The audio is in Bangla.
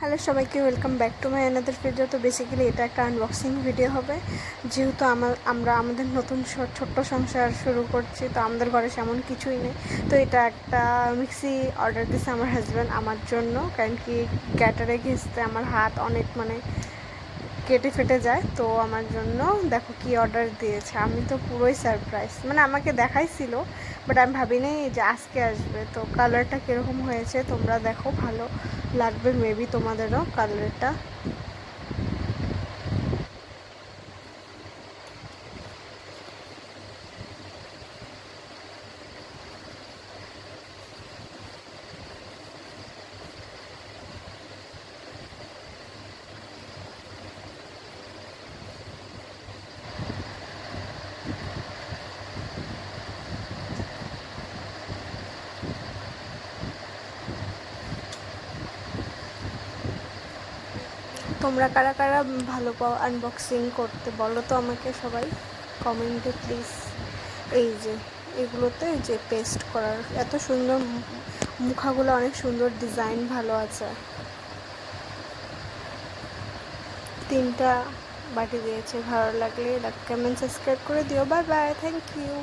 হ্যালো সবাইকে, welcome back to my another video. তো বেসিক্যালি এটা একটা আনবক্সিং ভিডিও হবে, যেহেতু আমরা আমাদের নতুন ছোট্ট সংসার শুরু করছি। তো আমাদের ঘরে সেমন কিছুই নেই। তো এটা একটা মিক্সি অর্ডার দিয়েছে আমার হাজব্যান্ড আমার জন্য, কারণ কি গ্যাটারে ঘেঁচতে আমার হাত অনেক কেটে ফেটে যায়। তো আমার জন্য দেখো কি অর্ডার দিয়েছে, আমি তো পুরোই সারপ্রাইজ। আমাকে দেখাইছিল, বাট আমি ভাবিনি যে আজকে আসবে। তো কালারটা কীরকম হয়েছে তোমরা দেখো, ভালো লাগবে মেবি তোমাদেরও কালারটা। তোমরা কারা কারা ভালো পাও আনবক্সিং করতে বলো তো আমাকে সবাই কমেন্টে প্লিজ। এই যে এগুলোতে যে পেস্ট করার এত সুন্দর, মুখাগুলো অনেক সুন্দর, ডিজাইন ভালো আছে। 3টা বাটি দিয়েছে। ভালো লাগলে লাইক কমেন্ট সাবস্ক্রাইব করে দিও। Bye bye, thank you.